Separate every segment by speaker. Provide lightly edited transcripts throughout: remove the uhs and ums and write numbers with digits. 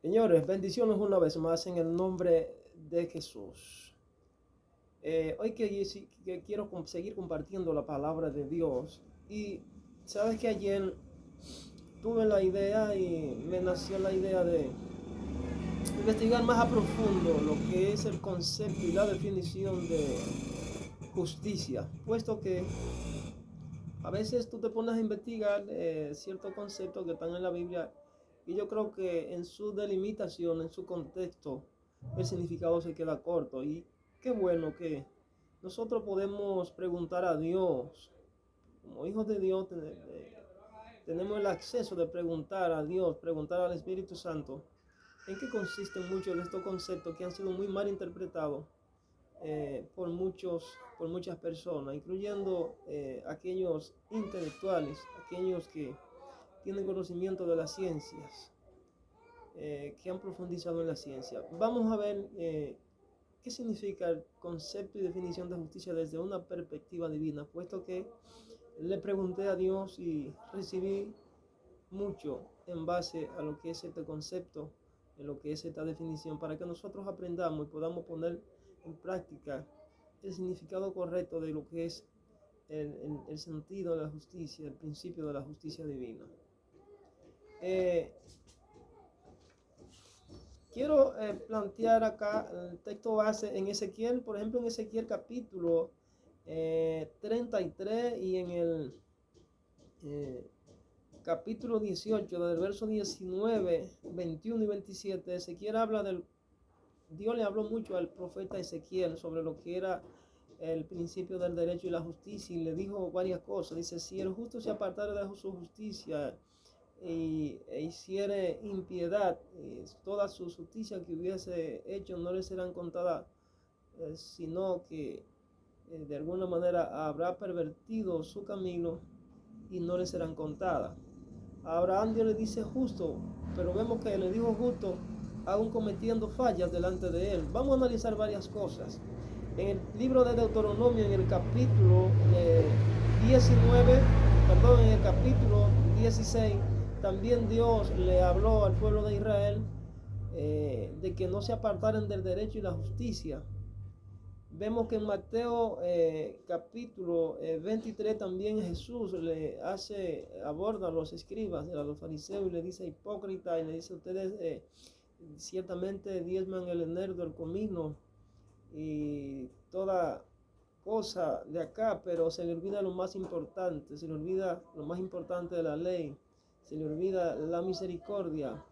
Speaker 1: Señores, bendiciones una vez más en el nombre de Jesús. Hoy que quiero seguir compartiendo la palabra de Dios. Y sabes que ayer tuve la idea y me nació la idea de investigar más a profundo lo que es el concepto y la definición de justicia, puesto que a veces tú te pones a investigar ciertos conceptos que están en la Biblia y yo creo que en su delimitación, en su contexto, el significado se queda corto. Y qué bueno que nosotros podemos preguntar a Dios, como hijos de Dios, tenemos el acceso de preguntar a Dios, preguntar al Espíritu Santo, en qué consisten muchos de estos conceptos que han sido muy mal interpretados por muchas personas, incluyendo aquellos intelectuales, aquellos que tienen conocimiento de las ciencias, que han profundizado en la ciencia. Vamos a ver qué significa el concepto y definición de justicia desde una perspectiva divina, puesto que le pregunté a Dios y recibí mucho en base a lo que es este concepto, en lo que es esta definición, para que nosotros aprendamos y podamos poner en práctica el significado correcto de lo que es el sentido de la justicia, el principio de la justicia divina. Quiero plantear acá el texto base en Ezequiel, por ejemplo, en Ezequiel capítulo 33 y en el capítulo 18, del verso 19, 21 y 27, Ezequiel habla Dios le habló mucho al profeta Ezequiel sobre lo que era el principio del derecho y la justicia, y le dijo varias cosas. Dice: si el justo se apartara de su justicia e hiciere impiedad, toda su justicia que hubiese hecho no le serán contadas, sino que de alguna manera habrá pervertido su camino y no le serán contadas. A Abraham Dios le dice justo, pero vemos que le dijo justo aún cometiendo fallas delante de él. Vamos a analizar varias cosas. En el libro de Deuteronomio, en el capítulo 19, perdón, en el capítulo 16, también Dios le habló al pueblo de Israel de que no se apartaran del derecho y la justicia. Vemos que en Mateo capítulo 23 también Jesús aborda a los escribas, a los fariseos, y le dice: hipócrita, y le dice: ustedes ciertamente diezman el enero, el comino y toda cosa de acá, pero se le olvida lo más importante, se le olvida lo más importante de la ley, se le olvida la misericordia,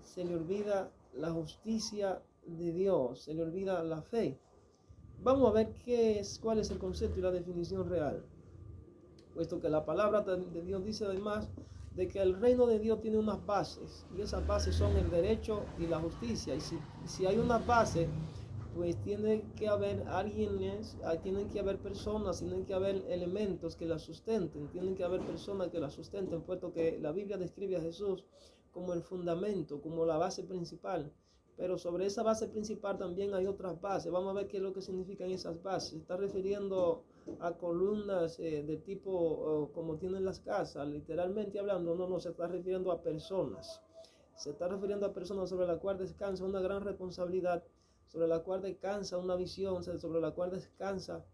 Speaker 1: se le olvida la justicia de Dios, se le olvida la fe. Vamos a ver cuál es el concepto y la definición real, puesto que la palabra de Dios dice además de que el reino de Dios tiene unas bases, y esas bases son el derecho y la justicia. Y si hay una base, pues tiene que haber tienen que haber personas, tienen que haber elementos que la sustenten, tienen que haber personas que la sustenten, puesto que la Biblia describe a Jesús como el fundamento, como la base principal. Pero sobre esa base principal también hay otras bases. Vamos a ver qué es lo que significan esas bases. Se está refiriendo a columnas de tipo como tienen las casas, literalmente hablando. No, se está refiriendo a personas. Se está refiriendo a personas sobre las cuales descansa una gran responsabilidad, sobre la cual descansa una visión, sobre la cual descansa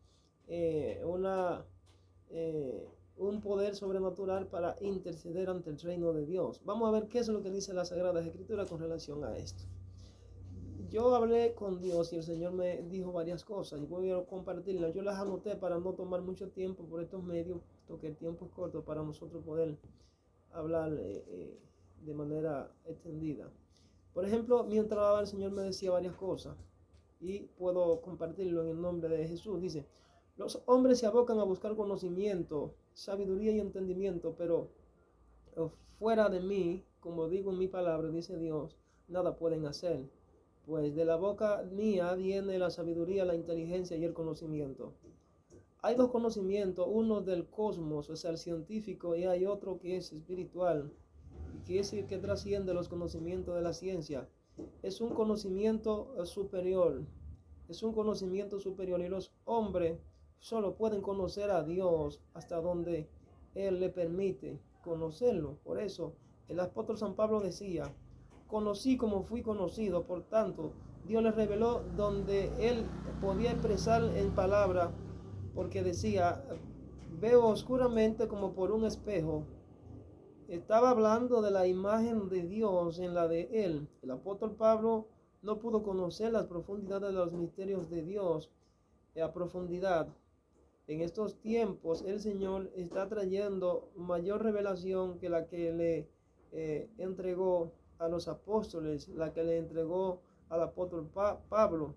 Speaker 1: un poder sobrenatural para interceder ante el reino de Dios. Vamos a ver qué es lo que dice la Sagrada Escritura con relación a esto. Yo hablé con Dios y el Señor me dijo varias cosas y voy a compartirlas. Yo las anoté para no tomar mucho tiempo por estos medios, porque el tiempo es corto para nosotros poder hablar de manera extendida. Por ejemplo, mientras hablaba, el Señor me decía varias cosas y puedo compartirlo en el nombre de Jesús. Dice: los hombres se abocan a buscar conocimiento, sabiduría y entendimiento, pero fuera de mí, como digo en mi palabra, dice Dios, nada pueden hacer. Pues de la boca mía viene la sabiduría, la inteligencia y el conocimiento. Hay dos conocimientos, uno del cosmos, o sea, el científico, y hay otro que es espiritual, que es el que trasciende los conocimientos de la ciencia. Es un conocimiento superior, es un conocimiento superior, y los hombres solo pueden conocer a Dios hasta donde Él le permite conocerlo. Por eso el apóstol San Pablo decía: conocí como fui conocido. Por tanto, Dios le reveló donde él podía expresar en palabra, porque decía, veo oscuramente como por un espejo. Estaba hablando de la imagen de Dios en la de él. El apóstol Pablo no pudo conocer las profundidades de los misterios de Dios a profundidad. En estos tiempos el Señor está trayendo mayor revelación que la que le entregó a los apóstoles, la que le entregó al apóstol Pablo.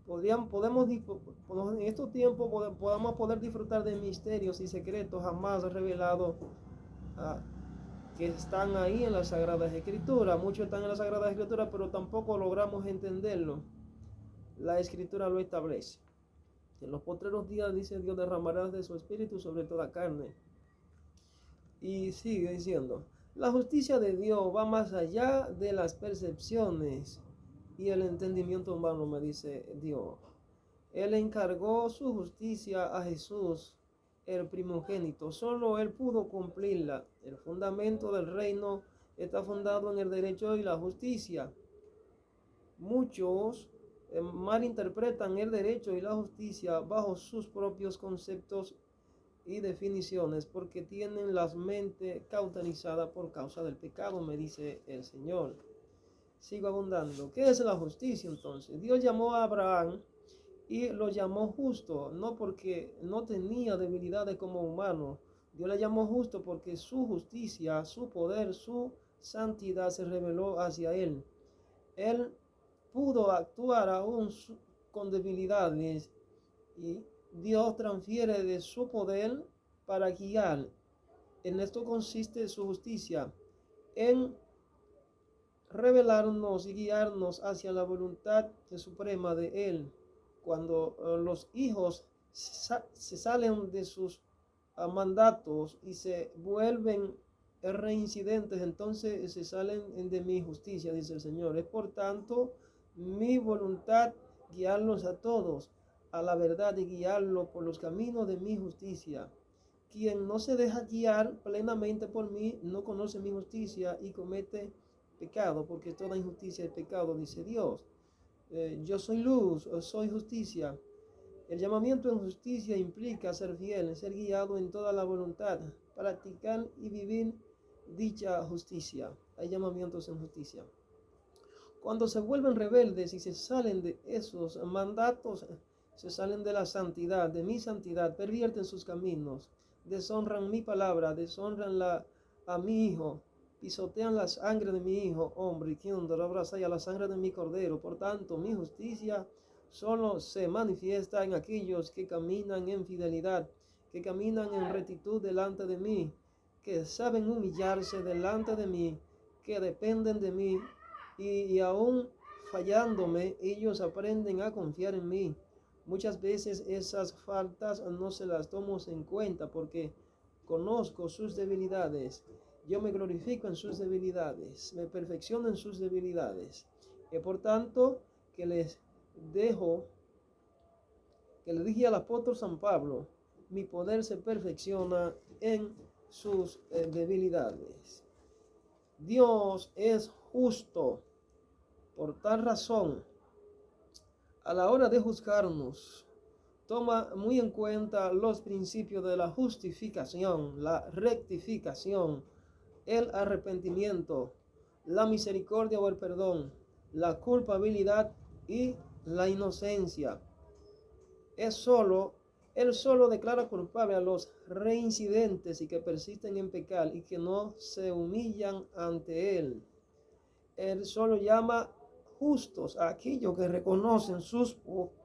Speaker 1: En estos tiempos podamos poder disfrutar de misterios y secretos jamás revelados que están ahí en las Sagradas Escrituras. Muchos están en las Sagradas Escrituras, pero tampoco logramos entenderlo. La Escritura lo establece. En los postreros días, dice Dios, derramará de su espíritu sobre toda carne. Y sigue diciendo, la justicia de Dios va más allá de las percepciones y el entendimiento humano, me dice Dios. Él encargó su justicia a Jesús, el primogénito. Solo Él pudo cumplirla. El fundamento del reino está fundado en el derecho y la justicia. Muchos malinterpretan el derecho y la justicia bajo sus propios conceptos y definiciones, porque tienen la mente cauterizada por causa del pecado, me dice el Señor. Sigo abundando. ¿Qué es la justicia entonces? Dios llamó a Abraham y lo llamó justo, no porque no tenía debilidades como humano. Dios le llamó justo porque su justicia, su poder, su santidad se reveló hacia él. Él pudo actuar aún con debilidades, y Dios transfiere de su poder para guiar. En esto consiste su justicia, en revelarnos y guiarnos hacia la voluntad suprema de Él. Cuando los hijos se salen de sus mandatos y se vuelven reincidentes, entonces se salen de mi justicia, dice el Señor. Es por tanto mi voluntad guiarlos a todos a la verdad y guiarlos por los caminos de mi justicia. Quien no se deja guiar plenamente por mí no conoce mi justicia y comete pecado, porque toda injusticia es pecado, dice Dios. Yo soy luz, soy justicia. El llamamiento en justicia implica ser fiel, ser guiado en toda la voluntad, practicar y vivir dicha justicia. Hay llamamientos en justicia. Cuando se vuelven rebeldes y se salen de esos mandatos, se salen de la santidad, de mi santidad, pervierten sus caminos, deshonran mi palabra, deshonran a mi hijo, pisotean la sangre de mi hijo, hombre, quien abraza a la sangre de mi cordero. Por tanto, mi justicia solo se manifiesta en aquellos que caminan en fidelidad, que caminan en rectitud delante de mí, que saben humillarse delante de mí, que dependen de mí, y aún fallándome, ellos aprenden a confiar en mí. Muchas veces esas faltas no se las tomo en cuenta porque conozco sus debilidades. Yo me glorifico en sus debilidades, me perfecciono en sus debilidades. Y por tanto, que le dije al apóstol San Pablo, mi poder se perfecciona en sus debilidades. Dios es justo. Por tal razón, a la hora de juzgarnos, toma muy en cuenta los principios de la justificación, la rectificación, el arrepentimiento, la misericordia o el perdón, la culpabilidad y la inocencia. Él solo declara culpable a los reincidentes y que persisten en pecar y que no se humillan ante Él. Él solo llama justos a aquellos que reconocen sus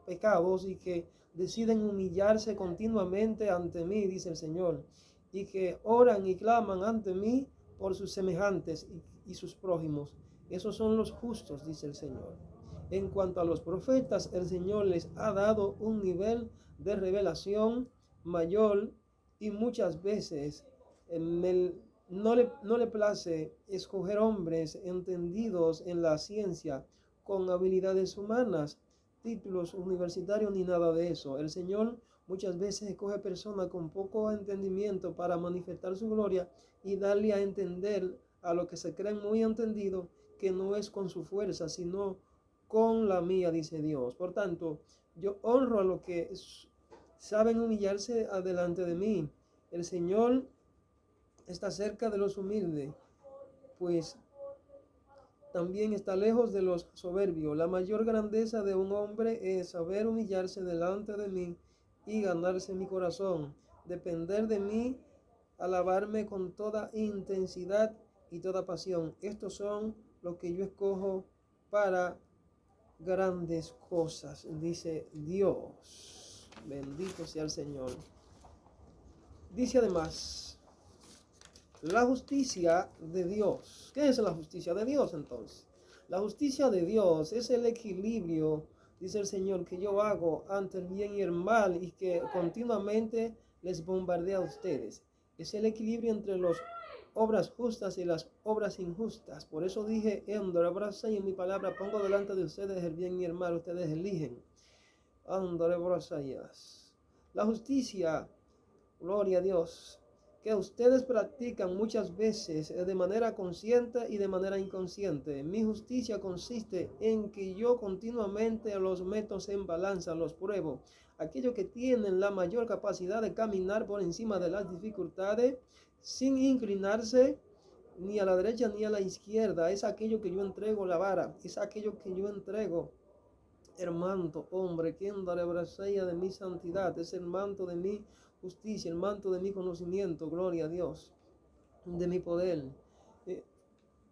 Speaker 1: pecados y que deciden humillarse continuamente ante mí, dice el Señor, y que oran y claman ante mí por sus semejantes y sus prójimos. Esos son los justos, dice el Señor. En cuanto a los profetas, el Señor les ha dado un nivel de revelación mayor y muchas veces no le place escoger hombres entendidos en la ciencia con habilidades humanas, títulos universitarios ni nada de eso. El Señor muchas veces escoge personas con poco entendimiento para manifestar su gloria y darle a entender a los que se creen muy entendidos que no es con su fuerza, sino con la mía, dice Dios. Por tanto, yo honro a los que saben humillarse delante de mí. El Señor está cerca de los humildes, pues también está lejos de los soberbios. La mayor grandeza de un hombre es saber humillarse delante de mí y ganarse mi corazón, depender de mí, alabarme con toda intensidad y toda pasión. Estos son los que yo escojo para grandes cosas, dice Dios. Bendito sea el Señor. Dice además, la justicia de Dios. ¿Qué es la justicia de Dios entonces? La justicia de Dios es el equilibrio, dice el Señor, que yo hago ante el bien y el mal y que continuamente les bombardea a ustedes. Es el equilibrio entre las obras justas y las obras injustas. Por eso dije, en mi palabra pongo delante de ustedes el bien y el mal, ustedes eligen. La justicia, gloria a Dios, que ustedes practican muchas veces de manera consciente y de manera inconsciente. Mi justicia consiste en que yo continuamente los meto en balanza, los pruebo. Aquellos que tienen la mayor capacidad de caminar por encima de las dificultades sin inclinarse ni a la derecha ni a la izquierda, es aquello que yo entrego la vara, es aquello que yo entrego el manto, hombre, quien daré bracella de mi santidad, es el manto de mi justicia, el manto de mi conocimiento, gloria a Dios, de mi poder,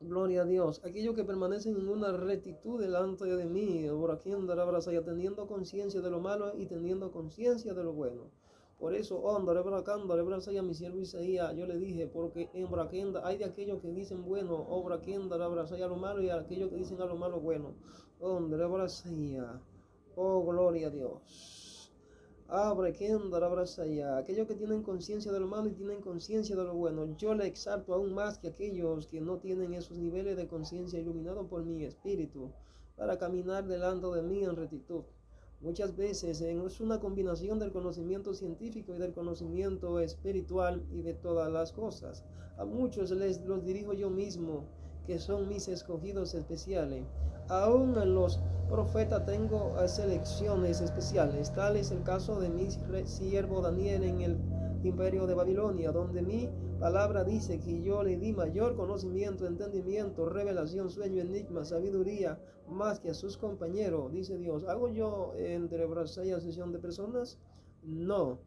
Speaker 1: gloria a Dios, aquellos que permanecen en una rectitud delante de mí, por quien dará bracella, teniendo conciencia de lo malo y teniendo conciencia de lo bueno. Por eso, mi siervo Isaías, yo le dije, porque en Braquenda hay de aquellos que dicen bueno, o Braquenda la bracella lo malo, y aquellos que dicen a lo malo bueno. Oh, gloria a Dios. Aquellos que tienen conciencia de lo malo y tienen conciencia de lo bueno. Yo le exalto aún más que aquellos que no tienen esos niveles de conciencia iluminados por mi espíritu, para caminar delante de mí en rectitud. Muchas veces es una combinación del conocimiento científico y del conocimiento espiritual y de todas las cosas. A muchos los dirijo yo mismo, que son mis escogidos especiales. Aún en los profetas tengo selecciones especiales. Tal es el caso de mi siervo Daniel en el imperio de Babilonia, donde mi palabra dice que yo le di mayor conocimiento, entendimiento, revelación, sueño, enigma, sabiduría, más que a sus compañeros, dice Dios. ¿Hago yo entre bracella sesión de personas? No,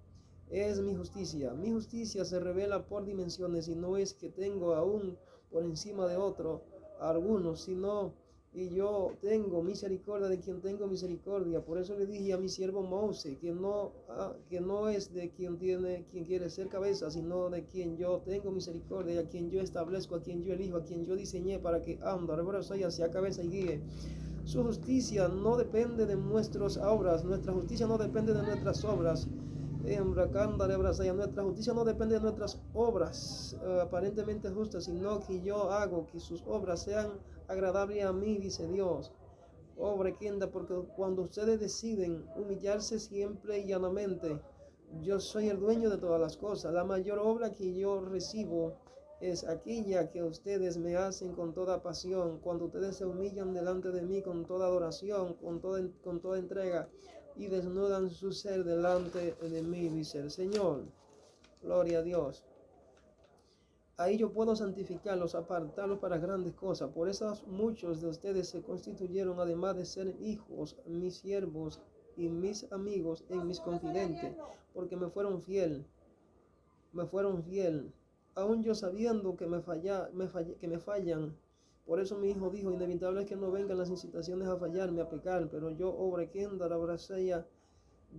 Speaker 1: es mi justicia. Mi justicia se revela por dimensiones y no es que tengo aún por encima de otro algunos, sino y yo tengo misericordia de quien tengo misericordia. Por eso le dije a mi siervo Moisés que no es de quien quiere ser cabeza, sino de quien yo tengo misericordia, a quien yo establezco, a quien yo elijo, a quien yo diseñé para que sea cabeza y guíe. Su justicia no depende de nuestras obras, nuestra justicia no depende de nuestras obras. Nuestra justicia no depende de nuestras obras aparentemente justas, sino que yo hago que sus obras sean agradables a mí, dice Dios. Porque cuando ustedes deciden humillarse siempre y llanamente, yo soy el dueño de todas las cosas. La mayor obra que yo recibo es aquella que ustedes me hacen con toda pasión, cuando ustedes se humillan delante de mí con toda adoración, con toda entrega, y desnudan su ser delante de mí, dice el Señor. Gloria a Dios. Ahí yo puedo santificarlos, apartarlos para grandes cosas. Por eso muchos de ustedes se constituyeron, además de ser hijos, mis siervos y mis amigos, en mis confidentes, porque me fueron fiel. Aún yo sabiendo que me fallan. Por eso mi hijo dijo, inevitable es que no vengan las incitaciones a fallarme, a pecar, pero yo,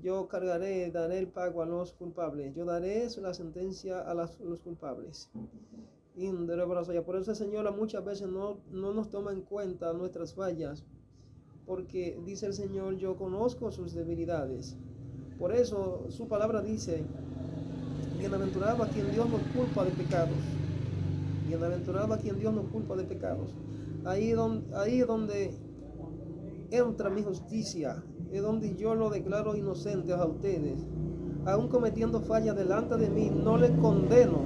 Speaker 1: yo daré el pago a los culpables. Yo daré la sentencia a los culpables. Por eso el Señor muchas veces no nos toma en cuenta nuestras fallas, porque dice el Señor, yo conozco sus debilidades. Por eso su palabra dice, bienaventurado a quien Dios no culpa de pecados. Bienaventurado a quien Dios no culpa de pecados. Ahí es donde entra mi justicia, es donde yo lo declaro inocente a ustedes. Aún cometiendo fallas delante de mí, no les condeno.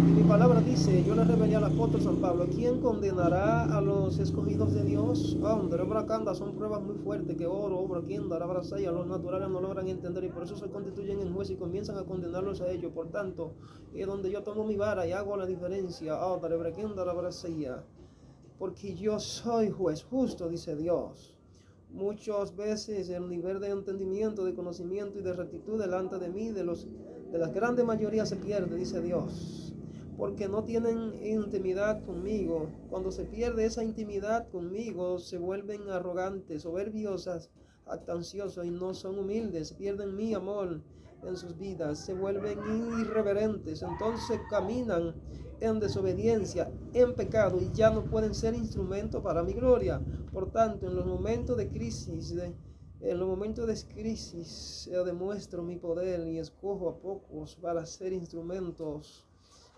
Speaker 1: Y mi palabra dice, yo le revelé al apóstol San Pablo, ¿quién condenará a los escogidos de Dios? Son pruebas muy fuertes que oro, obra, quien dará brasaya, los naturales no logran entender y por eso se constituyen en juez y comienzan a condenarlos a ellos. Por tanto, es donde yo tomo mi vara y hago la diferencia, porque yo soy juez justo, dice Dios. Muchas veces el nivel de entendimiento, de conocimiento y de rectitud delante de mí, de la gran mayoría se pierde, dice Dios, porque no tienen intimidad conmigo. Cuando se pierde esa intimidad conmigo, se vuelven arrogantes, soberbiosas, jactanciosos y no son humildes, pierden mi amor en sus vidas, se vuelven irreverentes, entonces caminan en desobediencia, en pecado y ya no pueden ser instrumentos para mi gloria. Por tanto, en los momentos de crisis, demuestro mi poder y escojo a pocos para ser instrumentos,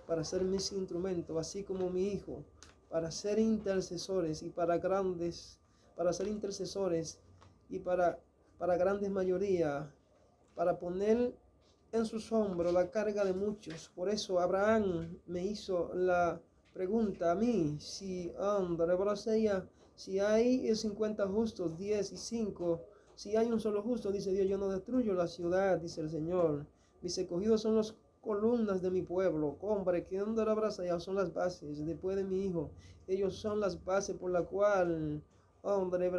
Speaker 1: para ser mis instrumentos, así como mi hijo, para ser intercesores y para ser intercesores y para grandes mayoría, para poner en sus hombros la carga de muchos. Por eso Abraham me hizo la pregunta a mí, si hay 50 justos, 10 y 5, si hay un solo justo, dice Dios, yo no destruyo la ciudad, dice el Señor. Mis escogidos son las columnas de mi pueblo. Hombre, que ya son las bases después de mi hijo. Ellos son las bases por la cual, hombre,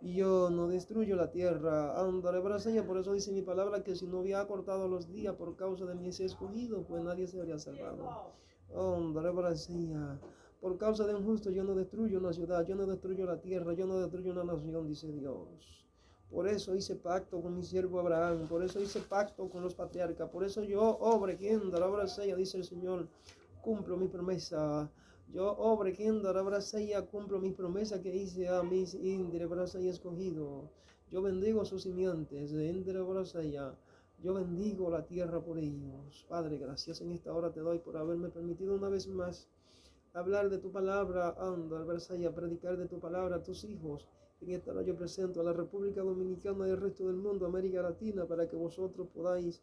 Speaker 1: yo no destruyo la tierra. Por eso dice mi palabra que si no había cortado los días por causa de mis escogidos, pues nadie se habría salvado. Por causa de un justo yo no destruyo una ciudad, yo no destruyo la tierra, yo no destruyo una nación, dice Dios. Por eso hice pacto con mi siervo Abraham, por eso hice pacto con los patriarcas, por eso yo, dice el Señor, cumplo mi promesa. Yo, cumplo mis promesas que hice a mis y escogido. Yo bendigo sus simientes, yo bendigo la tierra por ellos. Padre, gracias en esta hora te doy por haberme permitido una vez más hablar de tu palabra, predicar de tu palabra a tus hijos. En esta hora yo presento a la República Dominicana y el resto del mundo, América Latina, para que vosotros podáis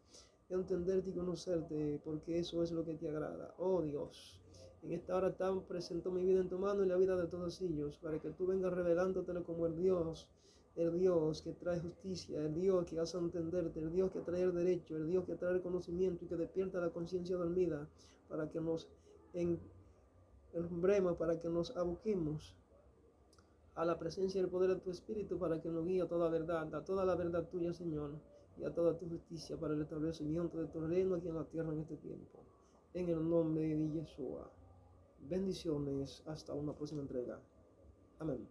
Speaker 1: entenderte y conocerte, porque eso es lo que te agrada. Oh Dios, en esta hora presento mi vida en tu mano y la vida de todos ellos, para que tú vengas revelándotelo como el Dios que trae justicia, el Dios que hace entenderte, el Dios que trae el derecho, el Dios que trae el conocimiento y que despierta la conciencia dormida, para que nos nombremos, para que nos aboquemos a la presencia y el poder de tu Espíritu, para que nos guíe a toda verdad, a toda la verdad tuya, Señor, y a toda tu justicia para el establecimiento de tu reino aquí en la tierra en este tiempo. En el nombre de Yeshua. Bendiciones. Hasta una próxima entrega. Amén.